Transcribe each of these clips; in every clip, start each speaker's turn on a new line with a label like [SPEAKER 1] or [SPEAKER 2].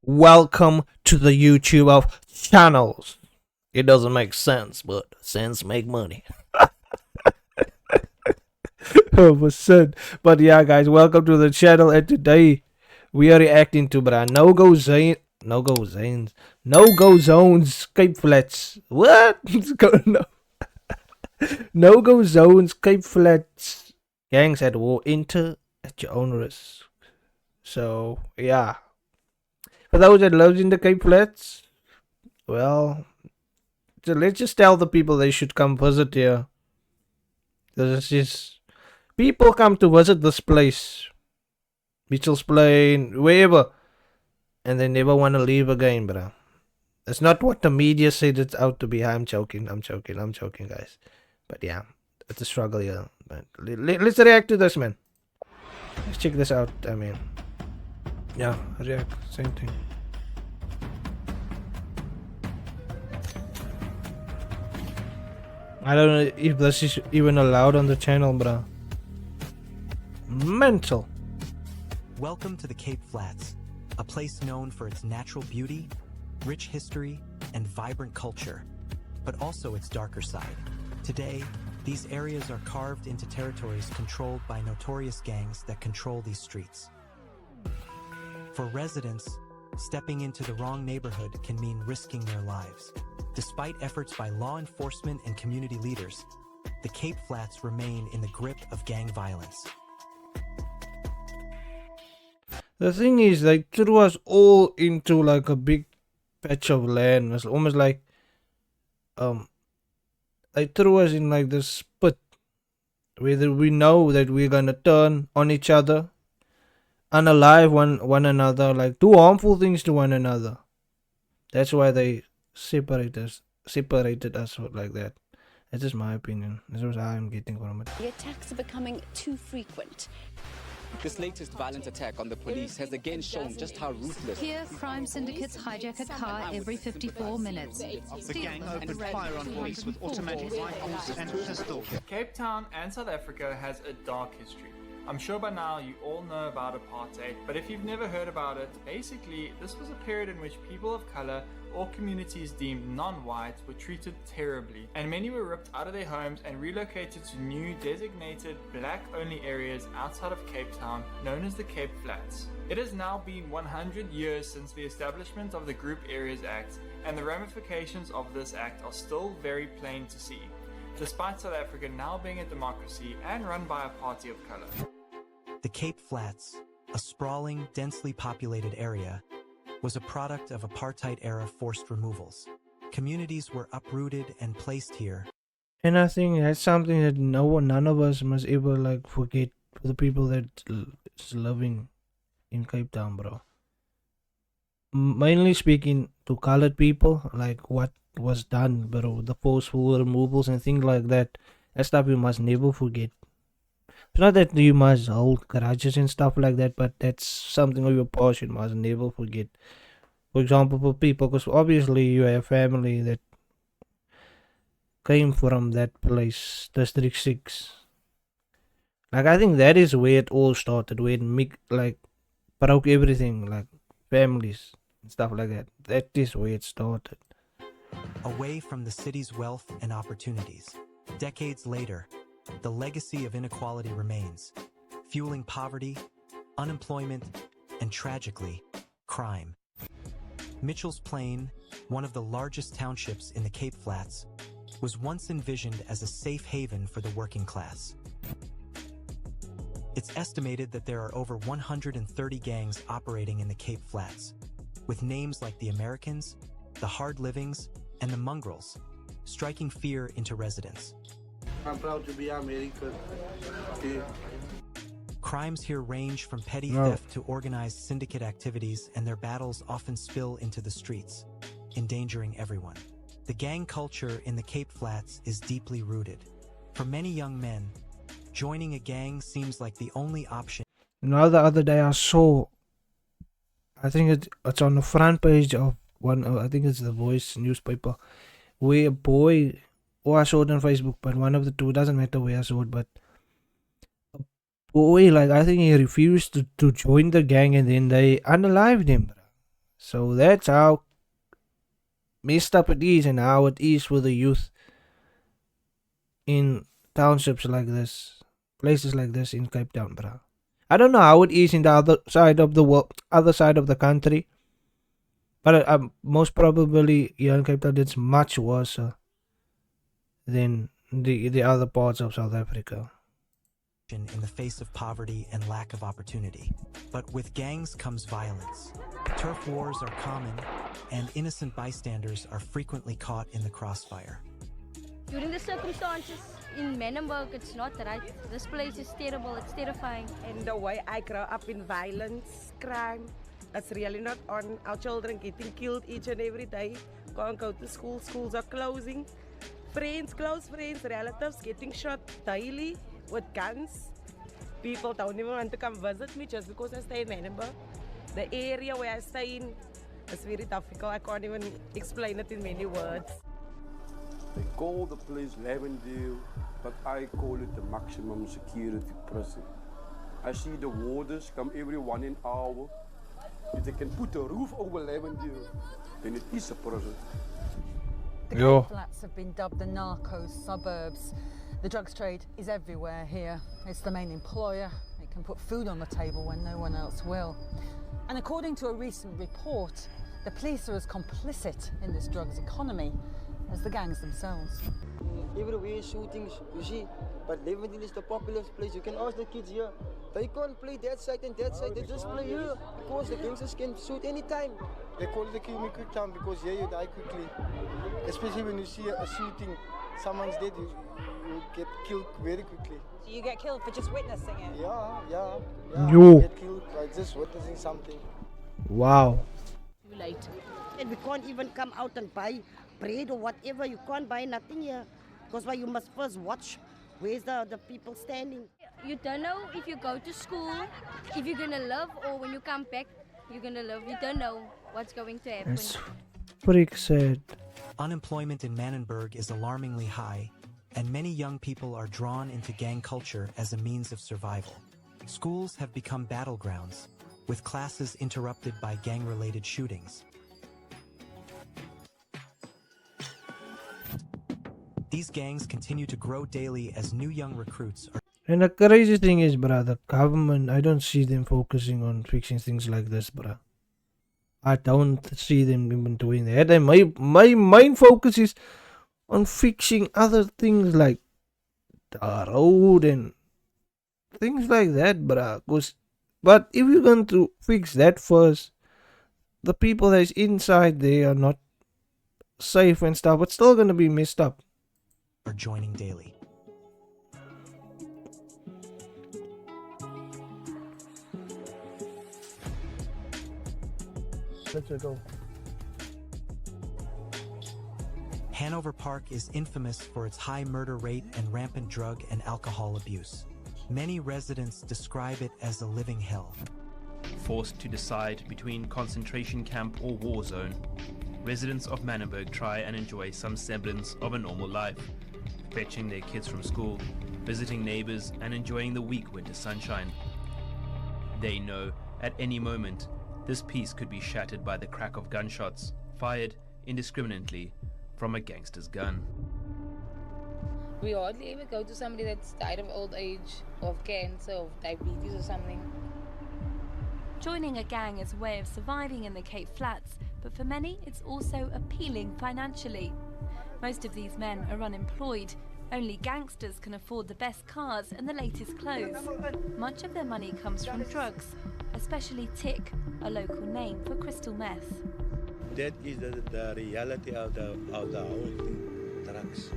[SPEAKER 1] Welcome to the YouTube of channels. It doesn't make sense, but sense make money. 100%. But yeah, guys, welcome to the channel. And today we are reacting to No Go Zones, Cape Flats. What? No Go Zones, Cape Flats. Gangs at war. Enter at your own risk. So yeah, for those that lives in the Cape Flats, well, so let's just tell the people they should come visit here. There's just people come to visit this place, Mitchell's Plain, wherever, and they never want to leave again, bro. That's not what the media said it's out to be. I'm joking, guys. But yeah, it's a struggle here. But let's react to this, man. Let's check this out. I mean, yeah, react, same thing. I don't know if this is even allowed on the channel, bro. Mental.
[SPEAKER 2] Welcome to the Cape Flats, a place known for its natural beauty, rich history, and vibrant culture, but also its darker side. Today, these areas are carved into territories controlled by notorious gangs that control these streets. For residents, stepping into the wrong neighborhood can mean risking their lives. Despite efforts by law enforcement and community leaders, the Cape Flats remain in the grip of gang violence.
[SPEAKER 1] The thing is, they threw us all into like a big patch of land. It's almost like they threw us in like this pit where we know that we're gonna turn on each other, unalive one another, like do harmful things to one another. That's why they separated us like that. That's just my opinion. This is how I'm getting from it.
[SPEAKER 3] The attacks are becoming too frequent.
[SPEAKER 4] This latest violent attack on the police has again shown just how ruthless.
[SPEAKER 5] Here, crime syndicates hijack a car every 54 minutes.
[SPEAKER 6] The gang opened fire on police with automatic rifles and pistols.
[SPEAKER 7] Cape Town and South Africa has a dark history. I'm sure by now you all know about apartheid, but if you've never heard about it, basically this was a period in which people of color or communities deemed non-white were treated terribly, and many were ripped out of their homes and relocated to new designated black-only areas outside of Cape Town known as the Cape Flats. It has now been 100 years since the establishment of the Group Areas Act, and the ramifications of this act are still very plain to see, despite South Africa now being a democracy and run by a party of color.
[SPEAKER 2] The Cape Flats, a sprawling, densely populated area, was a product of apartheid-era forced removals. Communities were uprooted and placed here.
[SPEAKER 1] And I think that's something that none of us must ever like forget for the people that is living in Cape Town, bro. Mainly speaking to colored people, like what was done, bro, the forceful removals and things like that. That stuff you must never forget. It's not that you must hold grudges and stuff like that, but that's something of your past you must never forget. For example, for people, because obviously you have family that came from that place, District 6. Like, I think that is where it all started, where it broke everything, like families and stuff like that. That is where it started.
[SPEAKER 2] Away from the city's wealth and opportunities. Decades later, the legacy of inequality remains, fueling poverty, unemployment, and tragically, crime. Mitchell's Plain, one of the largest townships in the Cape Flats, was once envisioned as a safe haven for the working class. It's estimated that there are over 130 gangs operating in the Cape Flats, with names like the Americans, the Hard Livings, and the Mongrels, striking fear into residents.
[SPEAKER 8] I'm proud to be American. Okay.
[SPEAKER 2] Crimes here range from petty theft to organized syndicate activities, and their battles often spill into the streets, endangering everyone. The gang culture in the Cape Flats is deeply rooted. For many young men, joining a gang seems like the only option.
[SPEAKER 1] Now the other day I saw, I think it's on the front page of one, I think it's the Voice newspaper, where a boy, or I saw it on Facebook, but one of the two, doesn't matter where I saw it, but a boy, like I think he refused to join the gang and then they unalived him. So that's how messed up it is and how it is with the youth in townships like this, places like this in Cape Town, bro. I don't know how it is in the other side of the world, other side of the country, but most probably here in Cape Town it's much worse than the other parts of South Africa.
[SPEAKER 2] In the face of poverty and lack of opportunity. But with gangs comes violence. Turf wars are common, and innocent bystanders are frequently caught in the crossfire.
[SPEAKER 9] During the circumstances in Menenberg, it's not right. This place is terrible, it's terrifying.
[SPEAKER 10] And the way I grow up in violence, crime, it's really not on. Our children getting killed each and every day. Can't go to school, schools are closing. Friends, close friends, relatives getting shot daily with guns. People don't even want to come visit me just because I stay in Menenberg. The area where I stay in is very difficult. I can't even explain it in many words.
[SPEAKER 8] They call the place Lavendale, but I call it the maximum security prison. I see the warders come every 1 hour. If they can put a roof over Lavendale, then it is a prison.
[SPEAKER 11] The Cape Flats have been dubbed the narcos suburbs. The drugs trade is everywhere here. It's the main employer. It can put food on the table when no one else will. And according to a recent report, the police are as complicit in this drugs economy as the gangs themselves.
[SPEAKER 12] Everywhere shootings, you see, but Lavendale is the populous place. You can ask the kids here. They can't play that side and that side, they just play here because the gangsters can shoot anytime.
[SPEAKER 13] They call it the kill me quick time because here you die quickly. Especially when you see a shooting, someone's dead, you get killed very quickly.
[SPEAKER 11] So you get killed for just witnessing it?
[SPEAKER 13] Yeah.
[SPEAKER 1] You
[SPEAKER 13] get killed by just witnessing something.
[SPEAKER 1] Wow.
[SPEAKER 10] Too late. And we can't even come out and buy bread or whatever. You can't buy nothing here. Because why you must first watch where's the people standing.
[SPEAKER 9] You don't know if you go to school, if you're gonna live, or when you come back, you're gonna live. You don't know what's going to happen.
[SPEAKER 1] It's freak sad.
[SPEAKER 2] Unemployment in Menenberg is alarmingly high, and many young people are drawn into gang culture as a means of survival. Schools have become battlegrounds, with classes interrupted by gang-related shootings. These gangs continue to grow daily as new young recruits are.
[SPEAKER 1] And the crazy thing is, bruh, the government, I don't see them focusing on fixing things like this, bruh. I don't see them even doing that. And my main focus is on fixing other things like the road and things like that, bruh. But if you're going to fix that first, the people that's inside there are not safe and stuff. It's still going to be messed up.
[SPEAKER 2] Are joining daily.
[SPEAKER 1] Let's go.
[SPEAKER 2] Hanover Park is infamous for its high murder rate and rampant drug and alcohol abuse. Many residents describe it as a living hell.
[SPEAKER 14] Forced to decide between concentration camp or war zone, residents of Menenberg try and enjoy some semblance of a normal life, fetching their kids from school, visiting neighbors, and enjoying the weak winter sunshine. They know at any moment this peace could be shattered by the crack of gunshots fired indiscriminately from a gangster's gun.
[SPEAKER 15] We hardly ever go to somebody that's died of old age, of cancer, of diabetes or something.
[SPEAKER 16] Joining a gang is a way of surviving in the Cape Flats, but for many it's also appealing financially. Most of these men are unemployed. Only gangsters can afford the best cars and the latest clothes. Much of their money comes from drugs, especially Tick, a local name for crystal meth.
[SPEAKER 17] That is the reality of the whole thing, drugs.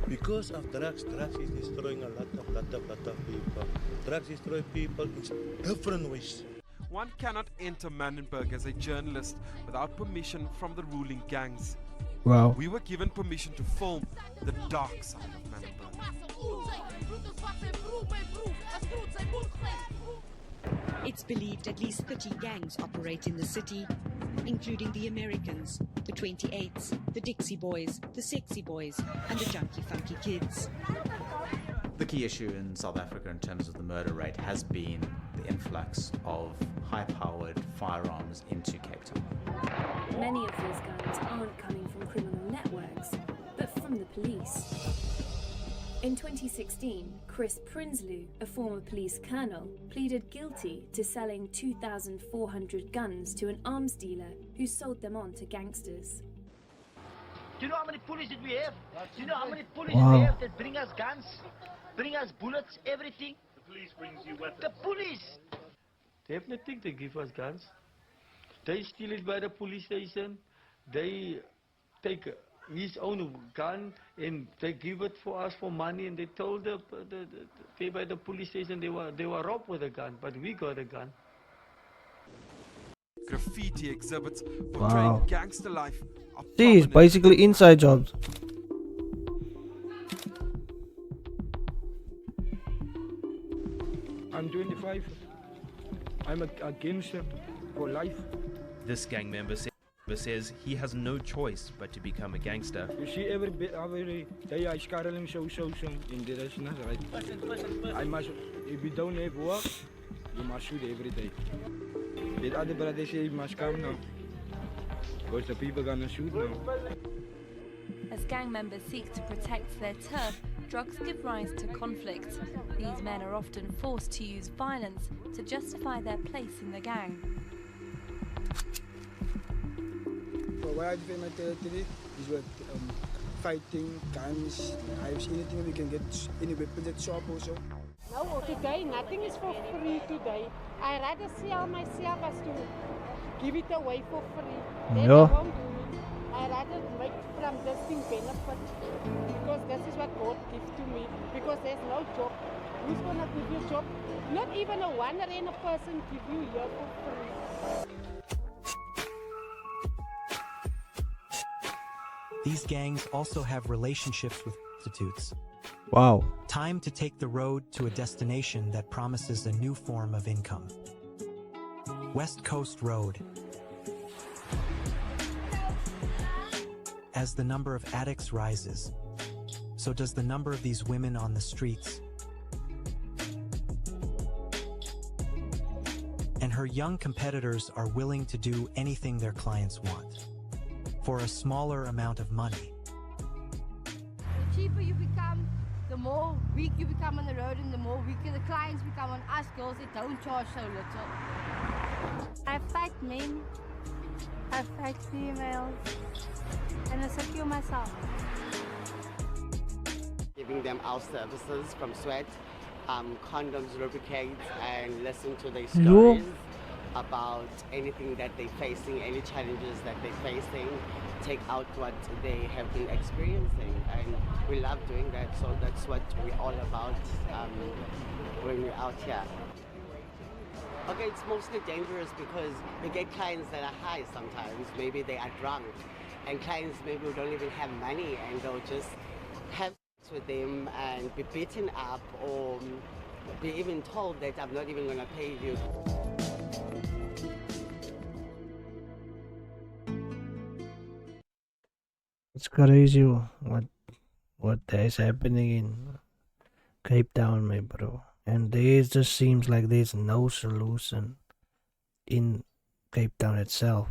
[SPEAKER 17] Because of drugs is destroying a lot of people. Drugs destroy people in different ways.
[SPEAKER 18] One cannot enter Menenberg as a journalist without permission from the ruling gangs.
[SPEAKER 1] Wow.
[SPEAKER 18] We were given permission to film the dark side of Menenberg.
[SPEAKER 19] It's believed at least 30 gangs operate in the city, including the Americans, the 28s, the Dixie Boys, the Sexy Boys, and the Junkie Funky Kids.
[SPEAKER 20] The key issue in South Africa in terms of the murder rate has been the influx of high-powered firearms into Cape Town.
[SPEAKER 16] Many of these guns aren't coming from criminal networks, but from the police. In 2016, Chris Prinsloo, a former police colonel, pleaded guilty to selling 2,400 guns to an arms dealer who sold them on to gangsters.
[SPEAKER 21] Do you know how many police did we have? Do you know how many police
[SPEAKER 1] Wow.
[SPEAKER 21] we have that bring us guns, bring us bullets, everything?
[SPEAKER 22] The police brings you weapons.
[SPEAKER 21] The police!
[SPEAKER 22] They have nothing to give us guns. They steal it by the police station. They take his own gun and they give it for us for money. And they told they by the police station they were robbed with a gun, but we got a gun.
[SPEAKER 18] Graffiti exhibits portraying
[SPEAKER 1] Wow.
[SPEAKER 18] gangster life are
[SPEAKER 1] Jeez,
[SPEAKER 18] prominent.
[SPEAKER 1] basically inside jobs.
[SPEAKER 23] I'm 25. I'm a gangster for life.
[SPEAKER 14] This gang member says he has no choice but to become a gangster.
[SPEAKER 23] You see, every day I scarreling so, and that is not right. I must, if you don't have work, you must shoot every day. The other brother say you must come now, because the people gonna shoot now.
[SPEAKER 16] As gang members seek to protect their turf, drugs give rise to conflict. These men are often forced to use violence to justify their place in the gang.
[SPEAKER 13] So why I defend my territory is with fighting, guns, knives, anything we can get, any weapons at shop also.
[SPEAKER 10] No, today nothing is for free today. I rather sell myself as to give it away for free. Then
[SPEAKER 1] Yeah.
[SPEAKER 10] I won't do it. I rather make from this thing benefit because this is what God gives to me. Because there's no job. Who's gonna give you a job? Not even a one random person give you here for free.
[SPEAKER 2] These gangs also have relationships with prostitutes.
[SPEAKER 1] Wow.
[SPEAKER 2] Time to take the road to a destination that promises a new form of income. West Coast Road. As the number of addicts rises, so does the number of these women on the streets. And her young competitors are willing to do anything their clients want for a smaller amount of money.
[SPEAKER 9] The cheaper you become, the more weak you become on the road and the more weaker the clients become on us girls that don't charge so little. I fight men, I fight females, and I secure myself.
[SPEAKER 24] Giving them our services from Sweat, condoms, lubricants, and listen to their stories about anything that they're facing, any challenges that they're facing, take out what they have been experiencing, and we love doing that, so that's what we're all about when we're out here. Okay, it's mostly dangerous because we get clients that are high sometimes, maybe they are drunk, and clients maybe who don't even have money, and they'll just have sex with them and be beaten up or be even told that I'm not even going to pay you.
[SPEAKER 1] It's crazy what is happening in Cape Town, my bro. And there just seems like there's no solution in Cape Town itself.